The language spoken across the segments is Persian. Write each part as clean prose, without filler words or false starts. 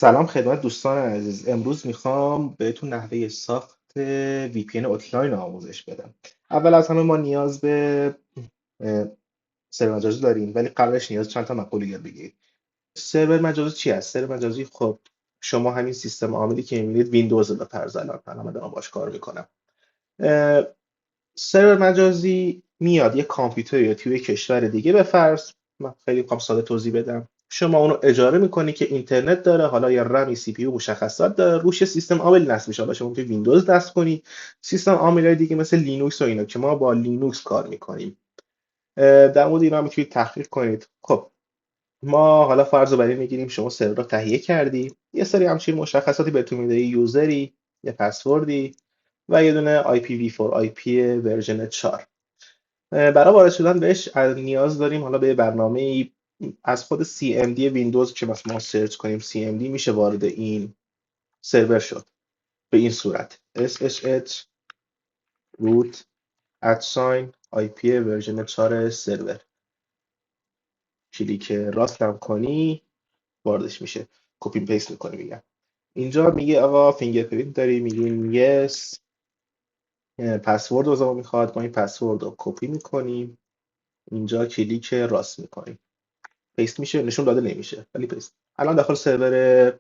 سلام خدمت دوستان عزیز. امروز میخوام بهتون نحوه ساخت VPN اوتلاین آموزش بدم. اول از همه ما نیاز به اه، سرور مجازی داریم، ولی قبلش نیاز چند تا مقوله یاد بگیرید. سرور مجازی چی است؟ سرور مجازی خب شما همین سیستم عاملی که میبینید ویندوز به فرض الان من دارم باش کار میکنم. سرور مجازی میاد یه کامپیوتر یا توی کشور دیگه به فرض، من خیلی میخوام ساده توضیح بدم. شما اونو اجاره میکنی که اینترنت داره، حالا یا رمی سی پی یو مشخصات داره، روش سیستم عامل نصب میشه. حالا شما میتونید ویندوز نصب کنی، سیستم عاملای دیگه مثل لینوکس و اینا که ما با لینوکس کار میکنیم. در مورد اینا میتونید تحقیق کنید. خب ما حالا فرض رو بر این میگیریم شما سرور رو تهیه کردی، یه سری همچین مشخصاتی بهتون میده، یوزری، یه پسوردی و یه دونه IPv4 IP ورژن 4. برای وارد شدن بهش نیاز داریم حالا به برنامه از خود CMD ویندوز که مثلا ما سرچ کنیم CMD میشه وارد این سرور شد به این صورت SSH root @IP ورژن 4 سرور. کلیک راست هم کنی واردش میشه، کپی پیست میکنی. میگم اینجا میگه آقا فینگرپرینت داری، میگیم یس. پسورد رو ما میخواد، ما این پسورد رو کپی میکنیم، اینجا کلیک راست میکنیم، پیست میشه. نشون داده نمیشه ولی پیست. الان داخل سرور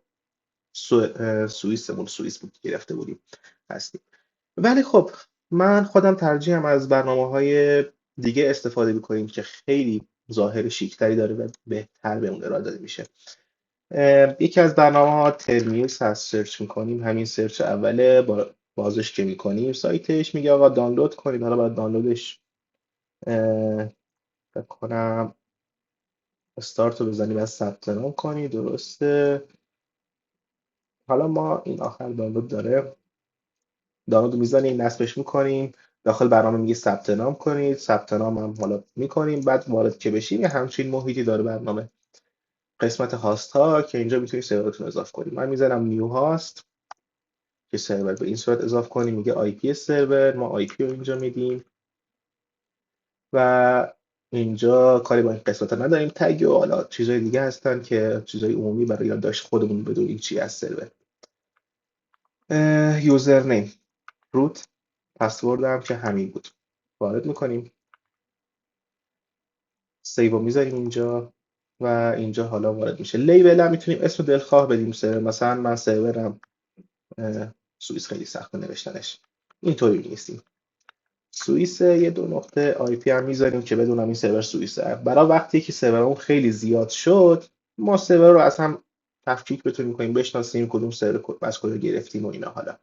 سوئیسمون، سوئیس بود گرفته بودیم، هستیم. ولی خب من خودم ترجیحم از برنامه‌های دیگه استفاده می‌کنیم که خیلی ظاهر شیک‌تری داره و بهتر بهمون ارائه داده میشه. یکی از برنامه‌ها ترمیوس هست، سرچ می‌کنیم، همین سرچ اوله با بازش که می‌کنیم سایتش میگه آقا دانلود کنید. حالا باید دانلودش فکر کنم استارت رو بزنیم و ثبت نام کنی، درسته. حالا ما این آخر دانلود داره، دانلود میزنیم، نصبش میکنیم، داخل برنامه میگه ثبت نام کنید، ثبت نام هم حالا میکنیم. بعد وارد که بشیم یه همچین محیطی داره برنامه. قسمت هاست ها که اینجا میتونید سرورتون اضافه کنید. من میذارم نیو هاست که سرور به این صورت اضافه کنیم. میگه آی پی سرور، ما آی پی رو اینجا میدیم و اینجا کاری با این قسمت ها نداریم. تگ و حالا چیزای دیگه هستن که چیزای عمومی برای یادداشت خودمون بدونیم چی از سرور. یوزر نیم، روت، پسورد هم که همین بود. وارد میکنیم، سیو رو میذاریم اینجا و اینجا حالا وارد میشه. لیبل هم میتونیم اسم دلخواه بدیم سرور، مثلا من سرورم سوئیس، خیلی سخت نوشتنش، اینطوری نیستیم. سوئیس، یه دو نقطه آی پی هم میذاریم که بدونم این سرور سوئیسه. برای وقتی که سرورمون خیلی زیاد شد ما سرور رو از هم تفکیک بتونیم کنیم، بشناسیم کدوم سرور از کجا گرفتیم و اینا. حالا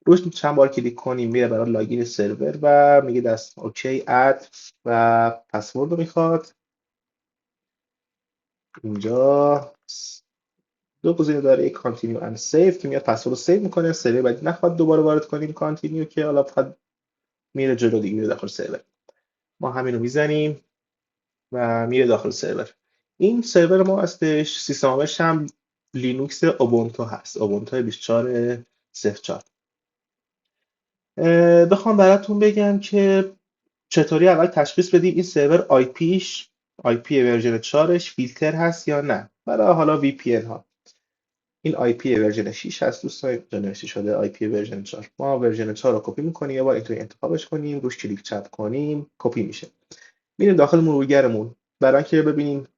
روش چند بار کلیک کنیم میره برای لاگین سرور و میگه دست اوکی اد و پسورد رو میخواد. اینجا دو گزینه داره، یک کانتینیو اند سیو که میاد پسورد رو سیو میکنه، سرور بعد نخواد دوباره وارد کنیم، کانتینیو که حالا فقط میره جلو دیگه، میره داخل سرور. ما همین رو میزنیم و میره داخل سرور. این سرور ما هستش، سیستم عاملش هم لینوکس اوبونتو هست، اوبونتو 24.04. بخوام براتون بگم که چطوری اول تشخیص بدیم این سرور آی پی ورژن 4ش فیلتر هست یا نه. برای حالا وی پی ان ها این آی پی ورژن 6 هست دوستان، اینجا نوشته شده آی پی ورژن 4. ما ورژن 4 رو کپی می‌کنیم، یه بار اینطوری انتخابش کنیم، روش کلیک چپ کنیم، کپی میشه. میریم داخل مرورگرمون برای اینکه ببینیم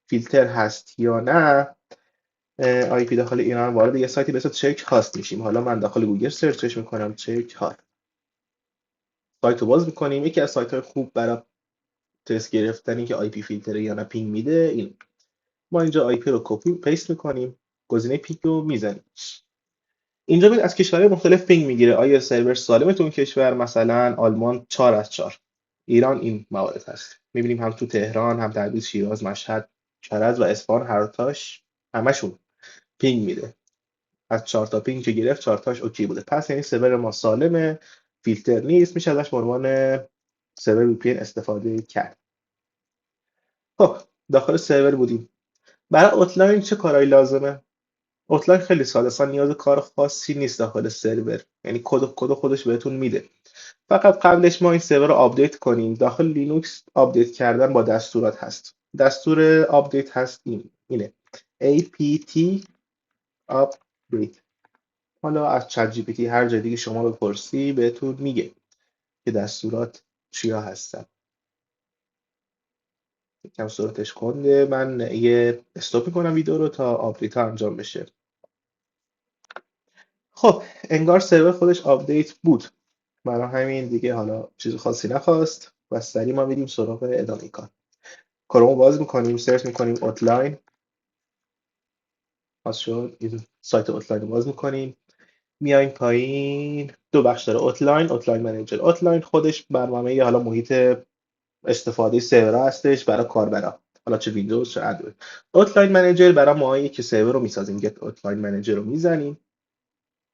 فیلتر هست یا نه. آی پی داخل ایران وارد یه سایتی به اسم چک هاست میشیم. حالا من داخل گوگل سرچش میکنم چک هاست، سایت رو باز میکنیم. یکی از سایت های خوب برای تست گرفتن که آی پی فیلتر یا نه پینگ میده این. ما اینجا آی پی رو کپی پیست میکنیم، گزینه پینگ رو میزنیم. اینجا ببین از کشورهای مختلف پینگ میگیره، آیا سرور سالمه تو اون کشور. مثلا آلمان 4/4، ایران این موارد هست. میبینیم هم تو تهران، هم تبریز، شیراز، مشهد، کرج و اصفهان، هر تاش همشون پینگ میده. از 4 تا پینگ که گرفت 4 تاش اوکی بوده، پس یعنی سرور ما سالمه، فیلتر نیست، میشه ازش به عنوان سرور وی پی ان استفاده کرد. خب داخل سرور بودیم. برای اوتلاین چه کارهایی لازمه؟ اوتلاین خیلی ساده است، نیاز کار خاصی نیست داخل سرور، یعنی کد خودش بهتون میده. فقط قبلش ما این سرور رو آپدیت کنیم. داخل لینوکس آپدیت کردن با دستورات هست. دستور آپدیت هست اینه apt آپدیت. حالا از چت جی پی تی هر جای دیگه شما بپرسی بهتون میگه که دستورات چیا هستن. یکم سرعتش کنده، من یه استاپ میکنم ویدیو رو تا آپدیت ها انجام بشه. خب انگار سرور خودش آپدیت بود، برای همین دیگه حالا چیز خاصی نخواست و سریع ما میریم سراغ ادامه کار. کارمون باز میکنیم، سرچ میکنیم اوتلاین، باز شد. سایت اوتلاین رو باز میکنیم، میایم پایین. دو بخش داره اوتلاین، اوتلاین منیجر. اوتلاین خودش برنامه حالا محیط استفاده سرور هستش برای کاربرا، حالا چه ویندوز چه اندروید. اوتلاین منیجر برای ما که سرور رو میسازیم، گت اوتلاین منیجر رو میزنیم،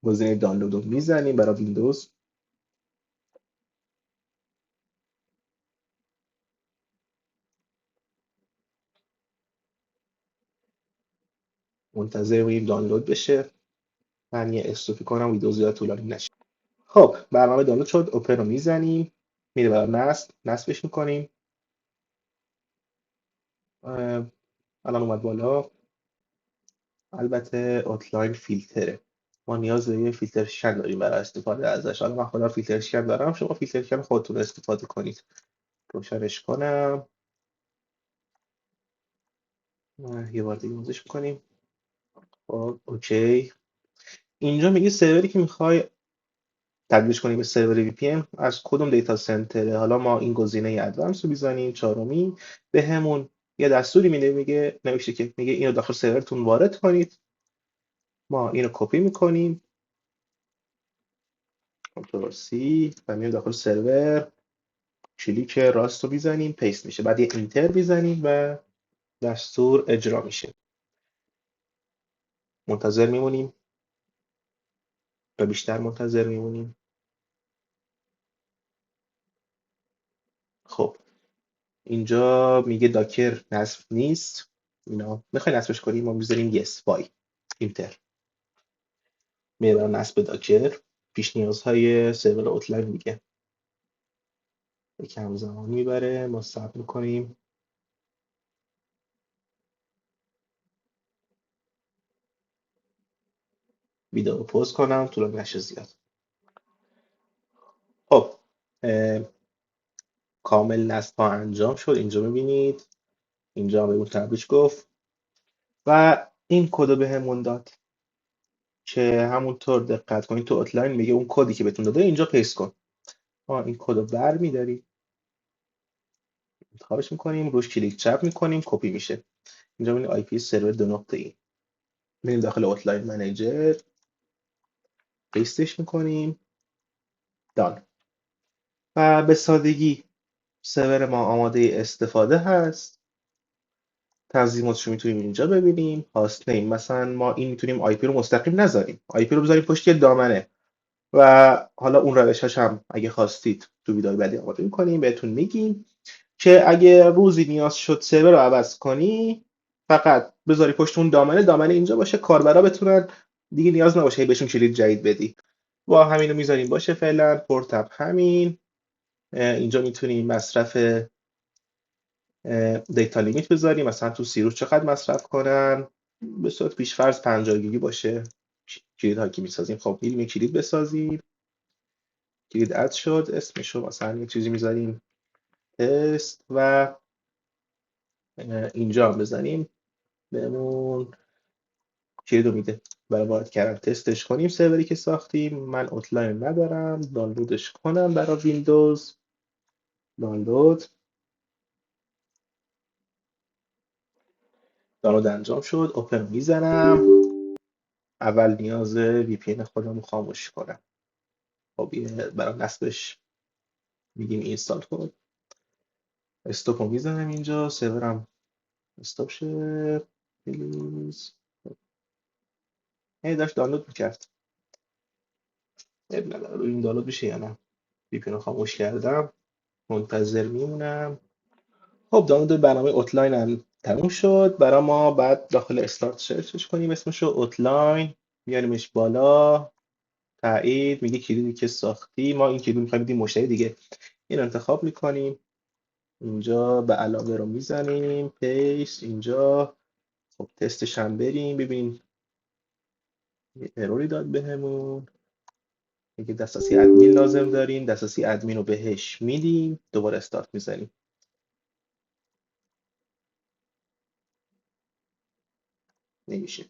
گزینه دانلود رو میزنیم برای ویندوز. منتظر میمونیم دانلود بشه. من یه استوپی کنم ویندوز زیاد طولانی نشه. خب برنامه دانلود شد، اوپن رو میزنیم، میره برای نصبش میکنیم. الان اومد بالا. البته اوتلاین فیلتره، ما نیاز به یه فیلتر شکن داریم برای استفاده ازش. حالا من خودم فیلتر شکن دارم، شما فیلتر شکن خودتون استفاده کنید. روشنش کنم، یه بار دیگه بازش کنیم. خب اوکی. اینجا میگه سروری که میخوای تبدیلش کنیم به سرور وی پی ان از کدوم دیتا سنتره. حالا ما این گزینه ادوانس رو میزنیم، چهارمی، به همون یه دستوری میده، میگه نوشته که میگه اینو داخل سرورتون وارد کنید. ما اینو کپی میکنیم، کنترل سی، و میایم داخل سرور، کلیک راست رو میزنیم، پیست میشه. بعد یه اینتر میزنیم و دستور اجرا میشه. منتظر میمونیم و بیشتر منتظر میمونیم. خب اینجا میگه داکر نصب نیست. اینا میخوای نصبش کنیم، ما میذاریم یس بای اینتر. میره نصب داکر. پیش نیازهای سرور اوتلاین میگه یکم زمان میبره، ما صبر میکنیم. ویدیو رو پوز کنم، طولانی نشه زیاد. خب کامل نصب ها انجام شد. اینجا میبینید، اینجا بهمون تبریک گفت و این کد رو بهمون داد که همونطور دقت کنید تو اوتلاین میگه اون کدی که بهتون داده اینجا پیست کن. ما این کد رو برمی‌داریم، انتخابش میکنیم، روش کلیک چپ میکنیم، کپی میشه. اینجا میبینید آی پی سرور 2.1. میریم داخل اوتلاین منیجر، پیستش میکنیم، دان. و به سادگی سرور ما آماده استفاده هست. تنظیماتش رو میتونیم اینجا ببینیم. هاست نیم مثلا ما این میتونیم آی پی رو مستقیم نذاریم، آی پی رو بذاریم پشت یه دامنه. و حالا اون روشش هم اگه خواستید تو ویدیوی بعدی آماده میکنیم، بهتون میگیم که اگه روزی نیاز شد سرور رو عوض کنی، فقط بذاری پشت اون دامنه اینجا باشه، کاربرا بتونن دیگه نیاز نباشه بهشون کلید جدید بدی. با همین رو میذاریم باشه فعلا. پورت هم همین. اینجا میتونیم مصرف دیتا لیمیت بذاریم، مثلا تو 30 روز چقدر مصرف کنن. به صورت پیش‌فرض 50 گیگی باشه کلیدها که میسازیم. خب میریم کلید بسازیم. کلید اد شد، اسمشو مثلا یه چیزی میذاریم تست و اینجا هم بزنیم بهمون کلید رو میده برای وارد کردن. تستش کنیم سروری که ساختیم. من اوتلاین ندارم، دانلودش کنم برای ویندوز. دانلود انجام شد. اوپن میزنم. اول نیاز وی پی ان خودم رو خاموش کنم. خب برای نصبش میگیم اینستال کن. استاپ رو میزنم اینجا، سرورم استاپ شه پلیز. داشت دانلود میکرد، نداره این دانلود میشه یا نه. وی پی ان رو خاموش کردم، منتظر میمونم. خب دانلود برنامه اوتلاین هم تموم شد. برای ما بعد داخل استارت سرچش کنیم، اسمشو اوتلاین، میاریمش بالا، تایید، میگه کلیدی که ساختی. ما این کلید میخوایم بدیم مشتری دیگه، این انتخاب میکنیم. اینجا به علاوه رو میزنیم، پیست اینجا. خب تستش هم بریم ببینیم یه اروری داد بهمون، میگه دسترسی ادمین لازم دارین، دسترسی ادمین رو بهش میدیم، دوباره استارت میزنیم. نمیشه.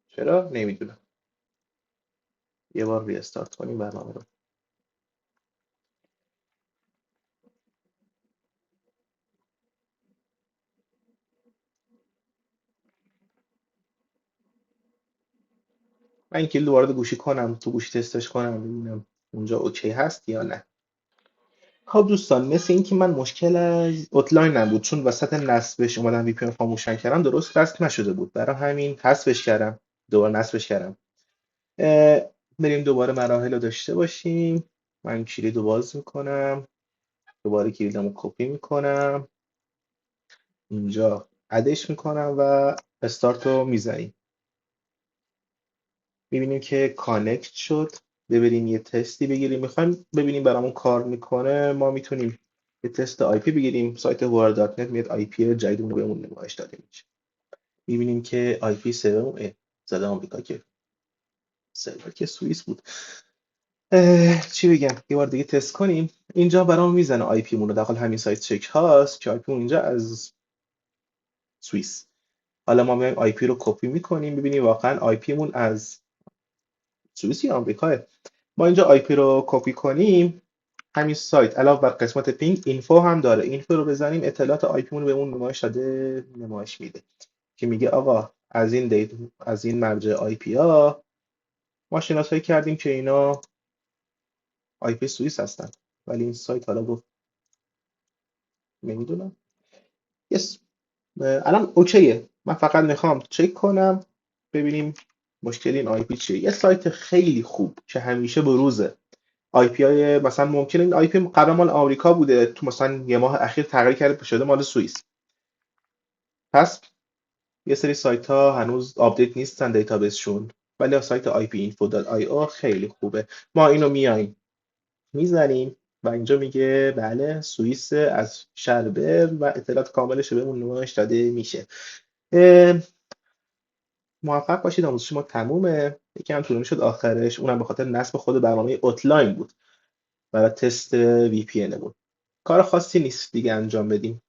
چرا؟ نمیدونم. یه بار ری استارت کنیم برنامه رو. من این کلید وارد گوشی کنم، تو گوشی تستش کنم ببینم اونجا اوکی هست یا نه. خب دوستان، مثل اینکه من مشکل از اوتلاین نبود، چون وسط نصبش اومدم وی پی ان خاموش کردم، درست وصل نشده بود، برای همین حذفش کردم، دوباره نصبش کردم. بریم دوباره مراحل رو داشته باشیم. من کلید رو باز میکنم، دوباره کلیدمو کپی میکنم، اینجا ادش میکنم و استارت رو میزنیم. میبینیم که کانکت شد. ببریم یه تستی بگیریم، میخوایم ببینیم برامون کار میکنه. ما میتونیم یه تست آی پی بگیریم، سایت word.net میاد آی پی جدیدمون رو بهمون نمایش داده میشه. میبینیم که آی پی سرور زده آمریکا، که سرور که سوئیس بود. چی بگم، یه بار دیگه تست کنیم. اینجا برامون میزنه آی پی مون رو، داخل همین سایت چک هاست که آی پی مون اینجا از سوئیس. حالا ما میایم آی پی رو کپی میکنیم، ببینیم واقعا آی پی مون از سوئیس یا آمریکاه. ما اینجا آی پی رو کپی کنیم، همین سایت علاوه بر قسمت پینگ اینفو هم داره. اینفو رو بزنیم، اطلاعات آی پی مون به اون نمایش داده، نمایش میده که میگه آقا از این دیت، از این مرجع آی پی ها ما شناسایی کردیم که اینا آی پی سوئیس هستن. ولی این سایت حالا گفت نمیدونم. یس. الان اوکیه. من فقط میخوام چک کنم ببینیم مشکل این آی پی چیه. یه سایت خیلی خوب که همیشه بروزه. آی پی های مثلا ممکنه این آی پی قبلا مال آمریکا بوده، تو مثلا یه ماه اخیر تغییر کرده شده مال سوئیس. پس یه سری سایت ها هنوز آپدیت نیستن دیتابیسشون، ولی سایت ipinfo.io خیلی خوبه. ما اینو میایم میزنیم و اینجا میگه بله سوئیس از شهر برن و اطلاعات کاملش رو بهمون نمایش داده میشه. موفق باشید، آموزش ما تمومه. یکی هم طولانی شد آخرش، اونم به خاطر نصب خود برنامه اوتلاین بود برای تست وی پی ان بود. کار خاصی نیست دیگه انجام بدیم.